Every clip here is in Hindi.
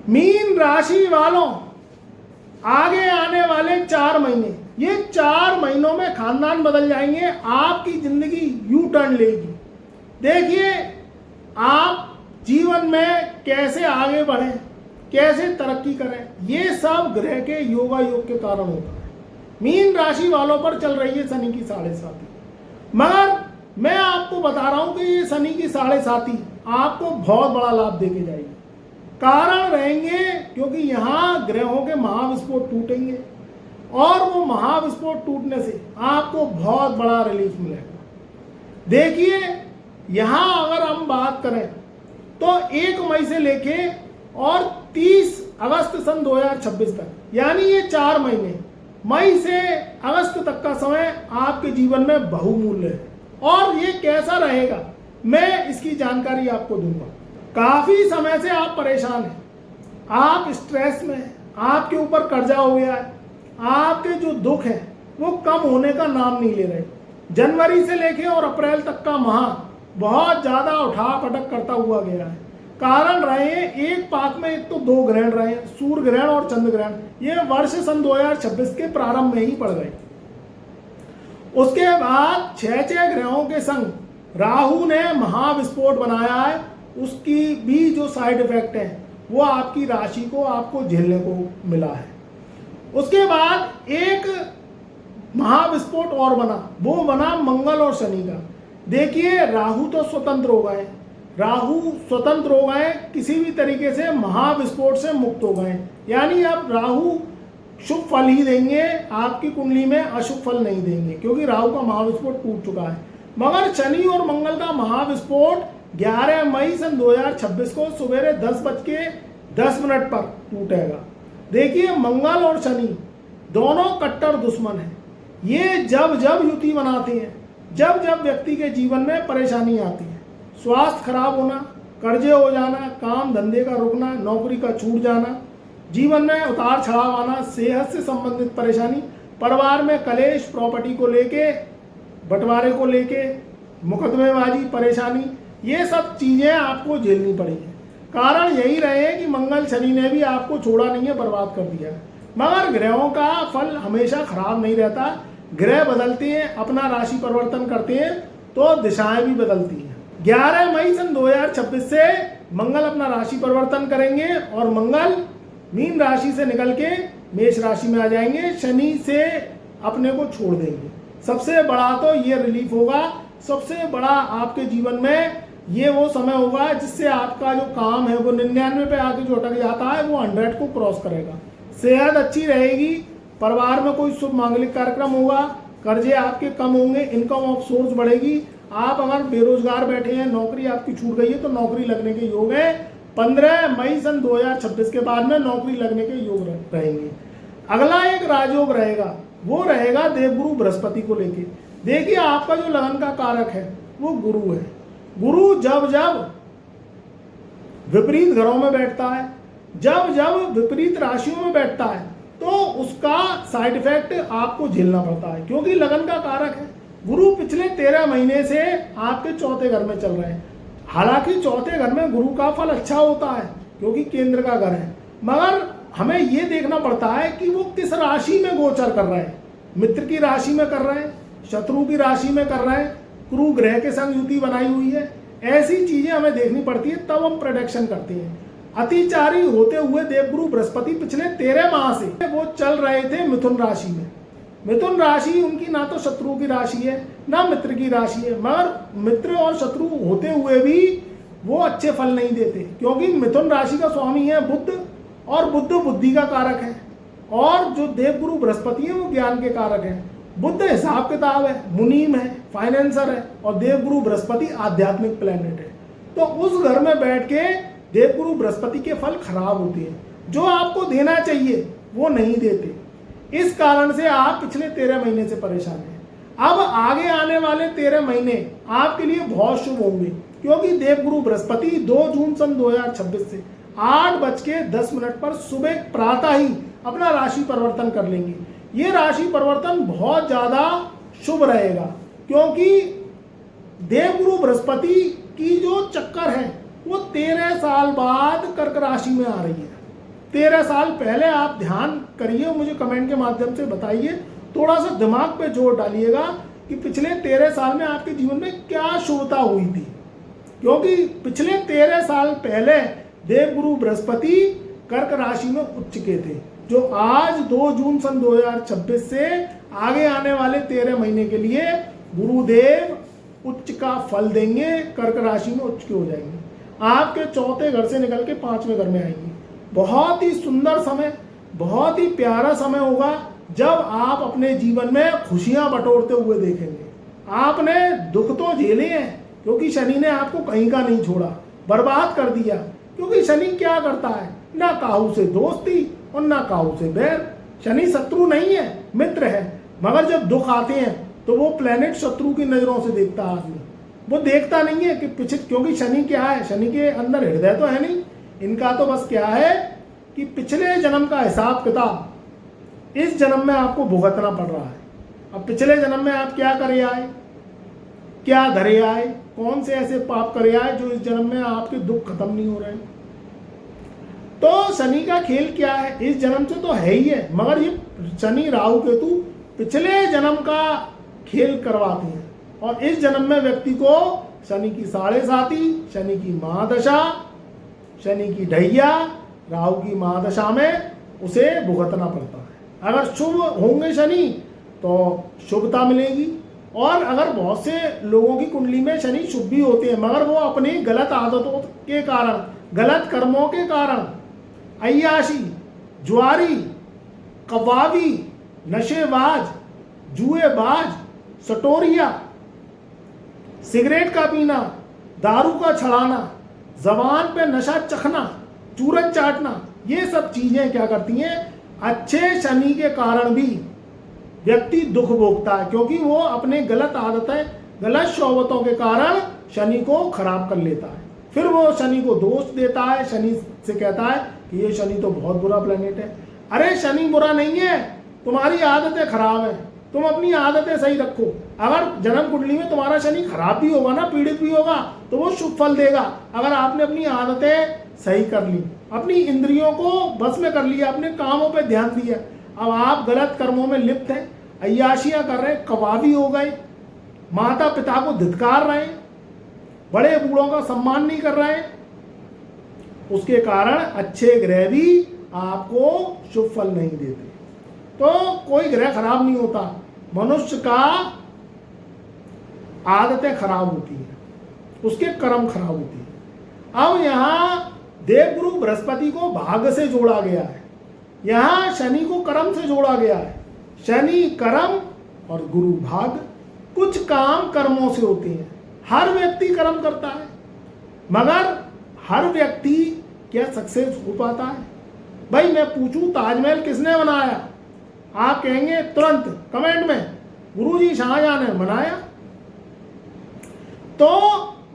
मीन राशि वालों, आगे आने वाले 4 महीने, ये 4 महीनों में खानदान बदल जाएंगे, आपकी जिंदगी यू टर्न लेगी। देखिए आप जीवन में कैसे आगे बढ़ें, कैसे तरक्की करें, ये सब ग्रह के योगा योग के कारण होता है। मीन राशि वालों पर चल रही है शनि की 7.5, मगर मैं आपको बता रहा हूं कि ये शनि की 7.5 आपको बहुत बड़ा लाभ देके जाएगी। कारण रहेंगे क्योंकि यहाँ ग्रहों के महाविस्फोट टूटेंगे और वो महाविस्फोट टूटने से आपको बहुत बड़ा रिलीफ मिलेगा। देखिए यहाँ अगर हम बात करें तो 1 मई से लेके और 30 अगस्त सन 2026 तक, यानी ये 4 महीने, मई से अगस्त तक का समय आपके जीवन में बहुमूल्य है। और ये कैसा रहेगा मैं इसकी जानकारी आपको दूंगा। काफी समय से आप परेशान हैं, आप स्ट्रेस में हैं, आपके ऊपर कर्जा हो गया है, आपके जो दुख है वो कम होने का नाम नहीं ले रहे। जनवरी से लेके और अप्रैल तक का माह बहुत ज्यादा उठा पटक करता हुआ गया है। कारण रहे हैं एक पाक में एक तो 2 ग्रहण रहे हैं, सूर्य ग्रहण और चंद्र ग्रहण, ये वर्ष सन 2026 के प्रारंभ में ही पड़ गए। उसके बाद 6 ग्रहों के संग राहु ने महाविस्फोट बनाया है, उसकी भी जो साइड इफेक्ट है वो आपकी राशि को आपको झेलने को मिला है। उसके बाद एक महाविस्फोट और बना, वो बना मंगल और शनि का। देखिए राहु तो स्वतंत्र हो गए, राहु स्वतंत्र हो गए, किसी भी तरीके से महाविस्फोट से मुक्त हो गए, यानी अब राहु शुभ फल ही देंगे, आपकी कुंडली में अशुभ फल नहीं देंगे क्योंकि राहु का महाविस्फोट टूट चुका है। मगर शनि और मंगल का महाविस्फोट 11 मई सन 2026 को सवेरे 10:10 पर टूटेगा। देखिए मंगल और शनि दोनों कट्टर दुश्मन हैं। ये जब जब युति बनाते हैं, जब जब व्यक्ति के जीवन में परेशानी आती है, स्वास्थ्य खराब होना, कर्जे हो जाना, काम धंधे का रुकना, नौकरी का छूट जाना, जीवन में उतार चढ़ाव आना, सेहत से संबंधित परेशानी, परिवार में कलेश, प्रॉपर्टी को लेके, बंटवारे को लेके, मुकदमेबाजी, परेशानी, ये सब चीजें आपको झेलनी पड़ेगी। कारण यही रहे कि मंगल शनि ने भी आपको छोड़ा नहीं है, बर्बाद कर दिया है। मगर ग्रहों का फल हमेशा खराब नहीं रहता, ग्रह बदलते हैं, अपना राशि परिवर्तन करते हैं तो दिशाएं भी बदलती हैं। 11 मई सन 2026 से मंगल अपना राशि परिवर्तन करेंगे और मंगल मीन राशि से निकल के मेष राशि में आ जाएंगे, शनि से अपने को छोड़ देंगे। सबसे बड़ा तो ये रिलीफ होगा, सबसे बड़ा आपके जीवन में ये वो समय होगा जिससे आपका जो काम है वो 99 पे आके जो अटक जाता है वो 100 को क्रॉस करेगा। सेहत अच्छी रहेगी, परिवार में कोई शुभ मांगलिक कार्यक्रम होगा, कर्जे आपके कम होंगे, इनकम ऑफ सोर्स बढ़ेगी। आप अगर बेरोजगार बैठे हैं, नौकरी आपकी छूट गई है तो नौकरी लगने के योग है। 15 मई सन 2026 के बाद में नौकरी लगने के योग रहेंगे। अगला एक राजयोग रहेगा, वो रहेगा देवगुरु बृहस्पति को लेके। देखिए आपका जो लगन का कारक है वो गुरु है। गुरु जब जब विपरीत घरों में बैठता है, जब जब विपरीत राशियों में बैठता है तो उसका साइड इफेक्ट आपको झेलना पड़ता है क्योंकि लगन का कारक है। गुरु पिछले 13 महीने से आपके 4थे घर में चल रहे हैं। हालांकि 4थे घर में गुरु का फल अच्छा होता है क्योंकि केंद्र का घर है, मगर हमें यह देखना पड़ता है कि वो किस राशि में गोचर कर रहे हैं। मित्र की राशि में कर रहे हैं, शत्रु की राशि में कर रहे हैं, क्रू ग्रह के संग युति बनाई हुई है, ऐसी चीजें हमें देखनी पड़ती है, तब हम प्रेडिक्शन करते हैं। अतिचारी होते हुए देवगुरु बृहस्पति पिछले 13 माह से वो चल रहे थे मिथुन राशि में। मिथुन राशि उनकी ना तो शत्रु की राशि है ना मित्र की राशि है, मगर मित्र और शत्रु होते हुए भी वो अच्छे फल नहीं देते क्योंकि मिथुन राशि का स्वामी है बुध और बुध बुद्धि का कारक है और जो देवगुरु बृहस्पति है वो ज्ञान के कारक है। बुध हिसाब किताब है, मुनीम है, फाइनेंसर है और देवगुरु बृहस्पति आध्यात्मिक प्लेनेट है। तो उस घर में बैठ के देवगुरु बृहस्पति के फल खराब होते हैं, जो आपको देना चाहिए वो नहीं देते। इस कारण से आप पिछले 13 महीने से परेशान हैं। अब आगे आने वाले 13 महीने आपके लिए बहुत शुभ होंगे क्योंकि देवगुरु बृहस्पति 2 जून सन 2026 से 8:10 पर सुबह प्रातः ही अपना राशि परिवर्तन कर लेंगे। ये राशि परिवर्तन बहुत ज्यादा शुभ रहेगा क्योंकि देवगुरु बृहस्पति की जो चक्कर है वो 13 साल बाद कर्क राशि में आ रही है। 13 साल पहले आप ध्यान करिए, मुझे कमेंट के माध्यम से बताइए, थोड़ा सा दिमाग पे जोर डालिएगा कि पिछले 13 साल में आपके जीवन में क्या शुभता हुई थी। क्योंकि पिछले 13 साल पहले देवगुरु बृहस्पति कर्क राशि में उच्च के थे, जो आज 2 जून सन 2026 से आगे आने वाले 13 महीने के लिए गुरुदेव उच्च का फल देंगे, कर्क राशि में उच्च के हो जाएंगे, आपके चौथे घर से निकल के 5वें घर में आएंगे। बहुत ही सुंदर समय, बहुत ही प्यारा समय होगा जब आप अपने जीवन में खुशियां बटोरते हुए देखेंगे। आपने दुख तो झेले हैं, क्योंकि शनि ने आपको कहीं का नहीं छोड़ा, बर्बाद कर दिया। क्योंकि शनि क्या करता है, ना काहू से दोस्ती और ना काहू से बैर। शनि शत्रु नहीं है, मित्र है। मगर जब दुख आते हैं तो वो प्लेनेट शत्रु की नजरों से देखता है आदमी, वो देखता नहीं है कि पीछे, क्योंकि शनि क्या है, शनि के अंदर हृदय तो है नहीं, इनका तो बस क्या है कि पिछले जन्म का हिसाब किताब इस जन्म में आपको भुगतना पड़ रहा है। अब पिछले जन्म में आप क्या करे आए, क्या धरे आए, कौन से ऐसे पाप करे आए जो इस जन्म में आपके दुख खत्म नहीं हो रहे। तो शनि का खेल क्या है, इस जन्म से तो है ही है, मगर ये शनि राहु केतु पिछले जन्म का खेल करवाते हैं। और इस जन्म में व्यक्ति को शनि की 7.5, शनि की महादशा, शनि की ढैया, राहु की महादशा में उसे भुगतना पड़ता है। अगर शुभ होंगे शनि तो शुभता मिलेगी, और अगर बहुत से लोगों की कुंडली में शनि शुभ भी होते हैं, मगर वो अपनी गलत आदतों के कारण, गलत कर्मों के कारण, अय्याशी, जुआरी, कव्वावी, नशेबाज, जुएबाज, सटोरिया, सिगरेट का पीना, दारू का छड़ाना, जबान पे नशा चखना, चूरन चाटना, ये सब चीजें क्या करती हैं, अच्छे शनि के कारण भी व्यक्ति दुख भोगता है। क्योंकि वो अपने गलत आदतें, गलत शौबतों के कारण शनि को खराब कर लेता है। फिर वो शनि को दोष देता है, शनि से कहता है कि ये शनि तो बहुत बुरा प्लेनेट है। अरे शनि बुरा नहीं है, तुम्हारी आदतें खराब हैं, तुम अपनी आदतें सही रखो। अगर जन्म कुंडली में तुम्हारा शनि खराब भी होगा ना, पीड़ित भी होगा, तो वो शुभ फल देगा। अगर आपने अपनी आदतें सही कर ली, अपनी इंद्रियों को बस में कर लिया, अपने कामों पे ध्यान दिया, अब आप गलत कर्मों में लिप्त हैं, अय्याशियां कर रहे हैं, कवावी हो गए, माता पिता को धिक्कार रहे हैं, बड़े बूढ़ों का सम्मान नहीं कर रहे हैं, उसके कारण अच्छे ग्रह भी आपको शुभ फल नहीं देते। तो कोई ग्रह खराब नहीं होता, मनुष्य का आदतें खराब होती हैं, उसके कर्म खराब होती हैं। अब यहाँ देवगुरु बृहस्पति को भाग्य से जोड़ा गया है, यहाँ शनि को कर्म से जोड़ा गया है। शनि कर्म और गुरु भाग्य। कुछ काम कर्मों से होते हैं, हर व्यक्ति कर्म करता है, मगर हर व्यक्ति क्या सक्सेस हो पाता है? भाई मैं पूछूं ताजमहल किसने बनाया, आप कहेंगे तुरंत कमेंट में गुरुजी शाहजहां ने बनाया। तो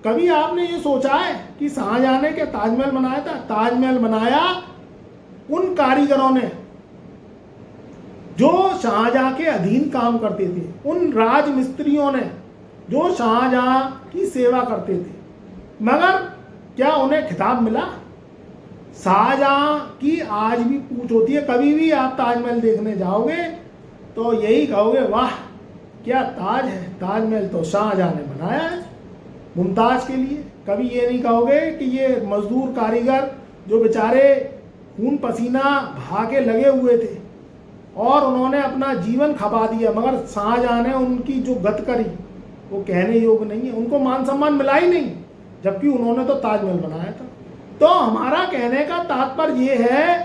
कभी आपने ये सोचा है कि शाहजहां ने क्या ताजमहल बनाया था? ताजमहल बनाया उन कारीगरों ने जो शाहजहां के अधीन काम करते थे, उन राजमिस्त्रियों ने जो शाहजहां की सेवा करते थे। मगर क्या उन्हें खिताब मिला? शाहजहां की आज भी पूछ होती है, कभी भी आप ताजमहल देखने जाओगे तो यही कहोगे वाह क्या ताज है, ताजमहल तो शाहजहां ने बनाया है मुमताज के लिए। कभी ये नहीं कहोगे कि ये मजदूर कारीगर जो बेचारे खून पसीना बहा के लगे हुए थे और उन्होंने अपना जीवन खपा दिया, मगर शाहजहां ने उनकी जो गत करी वो कहने योग्य नहीं है, उनको मान सम्मान मिला ही नहीं, जबकि उन्होंने तो ताजमहल बनाया था। तो हमारा कहने का तात्पर्य ये है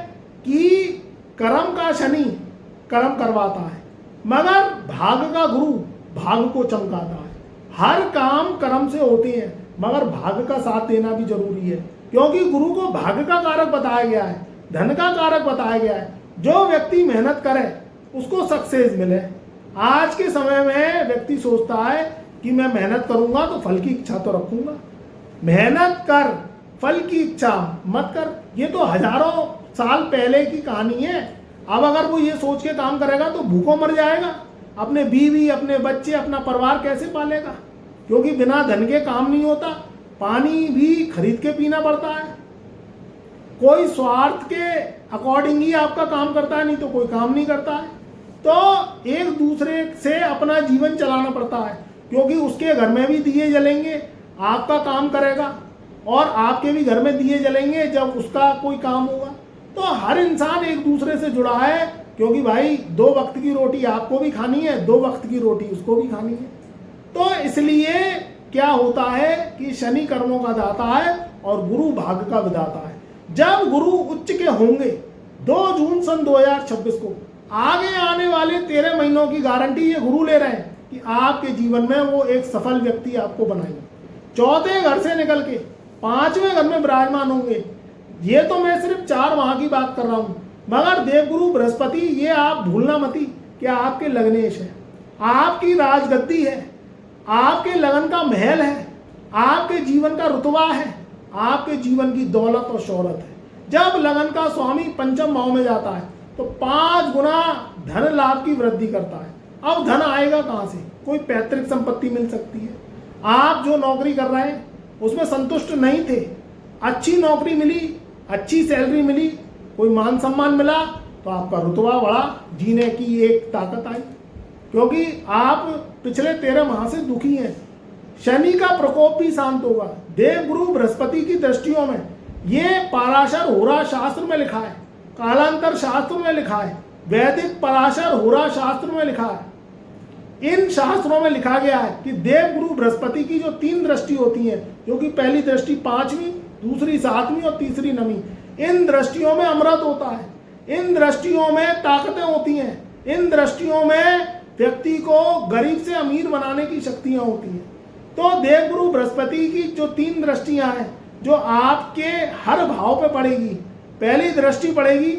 कि कर्म का शनि कर्म करवाता है, मगर भाग्य का गुरु भाग्य को चमकाता है। हर काम कर्म से होते हैं, मगर भाग्य का साथ देना भी जरूरी है, क्योंकि गुरु को भाग्य का कारक बताया गया है, धन का कारक बताया गया है। जो व्यक्ति मेहनत करे उसको सक्सेस मिले। आज के समय में व्यक्ति सोचता है कि मैं मेहनत करूंगा तो फल की इच्छा तो रखूंगा। मेहनत कर, फल की इच्छा मत कर, ये तो हजारों साल पहले की कहानी है। अब अगर वो ये सोच के काम करेगा तो भूखों मर जाएगा, अपने बीवी, अपने बच्चे, अपना परिवार कैसे पालेगा? क्योंकि बिना धन के काम नहीं होता, पानी भी खरीद के पीना पड़ता है। कोई स्वार्थ के अकॉर्डिंग ही आपका काम करता है, नहीं तो कोई काम नहीं करता है। तो एक दूसरे से अपना जीवन चलाना पड़ता है, क्योंकि उसके घर में भी दिए जलेंगे, आपका काम करेगा, और आपके भी घर में दिए जलेंगे जब उसका कोई काम होगा। तो हर इंसान एक दूसरे से जुड़ा है, क्योंकि भाई 2 वक्त की रोटी आपको भी खानी है, 2 वक्त की रोटी उसको भी खानी है। तो इसलिए क्या होता है कि शनि कर्मों का दाता है और गुरु भाग्य का विधाता है। जब गुरु उच्च के होंगे 2 जून सन 2026 को, आगे आने वाले 13 महीनों की गारंटी ये गुरु ले रहे हैं कि आपके जीवन में वो एक सफल व्यक्ति आपको बनाएंगे। 4थे घर से निकल के 5वें घर में विराजमान होंगे। ये तो मैं सिर्फ 4 माह की बात कर रहा हूं, मगर देवगुरु बृहस्पति ये आप भूलना मती कि आपके लग्नेश है, आपकी राजगद्दी है, आपके लगन का महल है, आपके जीवन का रुतबा है, आपके जीवन की दौलत और शोहरत है। जब लगन का स्वामी पंचम भाव में जाता है तो 5 गुना धन लाभ की वृद्धि करता है। अब धन आएगा कहां से? कोई पैतृक संपत्ति मिल सकती है। आप जो नौकरी कर रहे हैं उसमें संतुष्ट नहीं थे, अच्छी नौकरी मिली, अच्छी सैलरी मिली, कोई मान सम्मान मिला, तो आपका रुतबा बढ़ा, जीने की एक ताकत आई, क्योंकि आप पिछले 13 माह से दुखी हैं। शनि का प्रकोप भी शांत होगा। देवगुरु बृहस्पति की दृष्टियों में ये पराशर होरा शास्त्र में लिखा है, कालांतर शास्त्र में लिखा है, वैदिक पराशर होरा शास्त्र में लिखा है। इन शास्त्रों में लिखा गया है कि देवगुरु बृहस्पति की जो 3 दृष्टि होती है, जो कि पहली दृष्टि 5वीं, दूसरी 7वीं और तीसरी 9वीं, इन दृष्टियों में अमृत होता है, इन दृष्टियों में ताकतें होती हैं, इन दृष्टियों में व्यक्ति को गरीब से अमीर बनाने की शक्तियां होती हैं। तो देवगुरु बृहस्पति की जो 3 दृष्टियां हैं, जो आपके हर भाव पे पड़ेगी। पहली दृष्टि पड़ेगी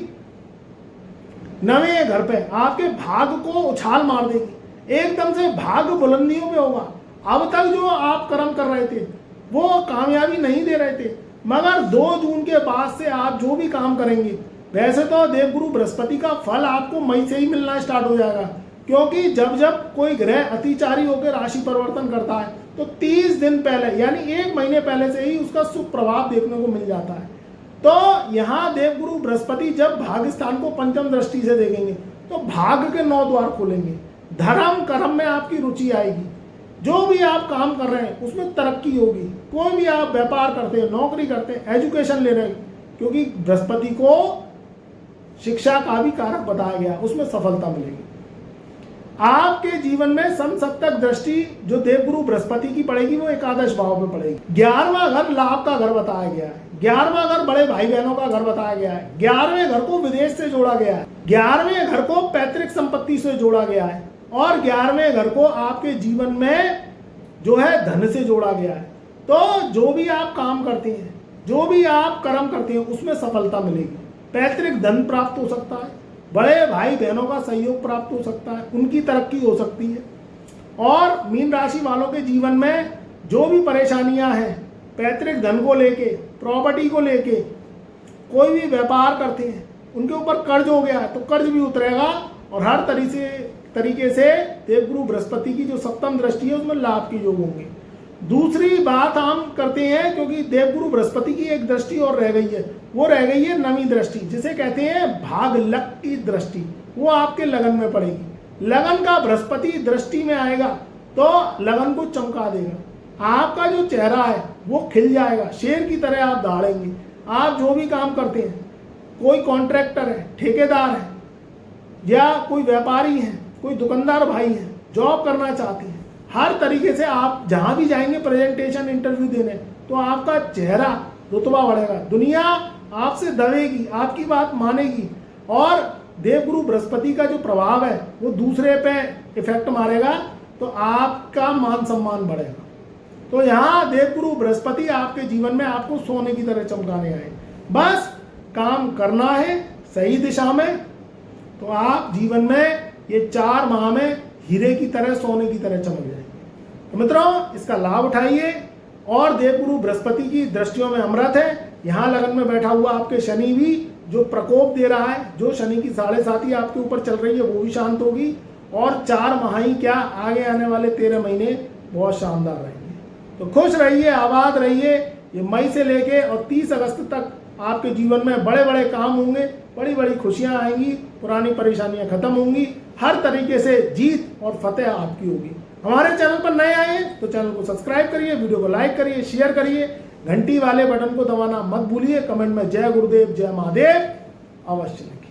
9वें घर पे, आपके भाग को उछाल मार देगी, एकदम से भाग बुलंदियों पे होगा। अब तक जो आप कर्म कर रहे थे वो कामयाबी नहीं दे रहे थे, मगर 2 जून के बाद से आप जो भी काम करेंगे, वैसे तो देवगुरु बृहस्पति का फल आपको मई से ही मिलना स्टार्ट हो जाएगा, क्योंकि जब जब कोई ग्रह अतिचारी होकर राशि परिवर्तन करता है तो 30 दिन पहले यानी 1 महीने पहले से ही उसका शुभ प्रभाव देखने को मिल जाता है। तो यहाँ देवगुरु बृहस्पति जब भाग्य स्थान को पंचम दृष्टि से देखेंगे तो भाग्य के 9 द्वार खोलेंगे, धर्म कर्म में आपकी रुचि आएगी, जो भी आप काम कर रहे हैं उसमें तरक्की होगी। कोई भी आप व्यापार करते हैं, नौकरी करते हैं, एजुकेशन ले रहे हैं, क्योंकि बृहस्पति को शिक्षा का भी कारक बताया गया, उसमें सफलता मिलेगी। आपके जीवन में समसप्तक दृष्टि जो देवगुरु बृहस्पति की पड़ेगी वो एकादश भाव में पड़ेगी। 11वां घर लाभ का घर बताया गया है, 11वां घर बड़े भाई बहनों का घर बताया गया है, 11वें घर को विदेश से जोड़ा गया है, 11वें घर को पैतृक संपत्ति से जोड़ा गया है, और 11वें घर को आपके जीवन में जो है धन से जोड़ा गया है। तो जो भी आप काम करते हैं, जो भी आप कर्म करते हैं, उसमें सफलता मिलेगी। पैतृक धन प्राप्त हो सकता है, बड़े भाई बहनों का सहयोग प्राप्त हो सकता है, उनकी तरक्की हो सकती है। और मीन राशि वालों के जीवन में जो भी परेशानियां हैं, पैतृक धन को लेके, प्रॉपर्टी को लेके, कोई भी व्यापार करते हैं, उनके ऊपर कर्ज हो गया है तो कर्ज भी उतरेगा, और हर तरीके से देवगुरु बृहस्पति की जो 7वीं दृष्टि है उसमें लाभ के योग होंगे। दूसरी बात हम करते हैं, क्योंकि देवगुरु बृहस्पति की एक दृष्टि और रह गई है, वो रह गई है 9वीं दृष्टि, जिसे कहते हैं भाग लक की दृष्टि, वो आपके लगन में पड़ेगी। लगन का बृहस्पति दृष्टि में आएगा तो लगन को चमका देगा, आपका जो चेहरा है वो खिल जाएगा, शेर की तरह आप दौड़ेंगे। आप जो भी काम करते हैं, कोई कॉन्ट्रैक्टर है, ठेकेदार है, या कोई व्यापारी है, कोई दुकानदार भाई है, जॉब करना चाहते हैं, हर तरीके से आप जहां भी जाएंगे प्रेजेंटेशन इंटरव्यू देने, तो आपका चेहरा रुतबा बढ़ेगा, दुनिया आपसे दबेगी, आपकी बात मानेगी, और देवगुरु बृहस्पति का जो प्रभाव है वो दूसरे पे इफेक्ट मारेगा, तो आपका मान सम्मान बढ़ेगा। तो यहाँ देवगुरु बृहस्पति आपके जीवन में आपको सोने की तरह चमकाने आए, बस काम करना है सही दिशा में, तो आप जीवन में ये 4 माह में हीरे की तरह, सोने की तरह चमक जाएंगे। तो मित्रों, इसका लाभ उठाइए। और देवगुरु बृहस्पति की दृष्टियों में अमृत है। यहाँ लगन में बैठा हुआ आपके शनि भी जो प्रकोप दे रहा है, जो शनि की 7.5 आपके ऊपर चल रही है, वो भी शांत होगी, और 4 माह ही क्या, आगे आने वाले 13 महीने बहुत शानदार रहेंगे। तो खुश रहिए, आबाद रहिए। ये मई से लेके और 30 अगस्त तक आपके जीवन में बड़े बड़े काम होंगे, बड़ी बड़ी खुशियां आएंगी, पुरानी परेशानियां खत्म होंगी, हर तरीके से जीत और फतेह आपकी होगी। हमारे चैनल पर नए आए हैं तो चैनल को सब्सक्राइब करिए, वीडियो को लाइक करिए, शेयर करिए, घंटी वाले बटन को दबाना मत भूलिए। कमेंट में जय गुरुदेव जय महादेव अवश्य लिखिए।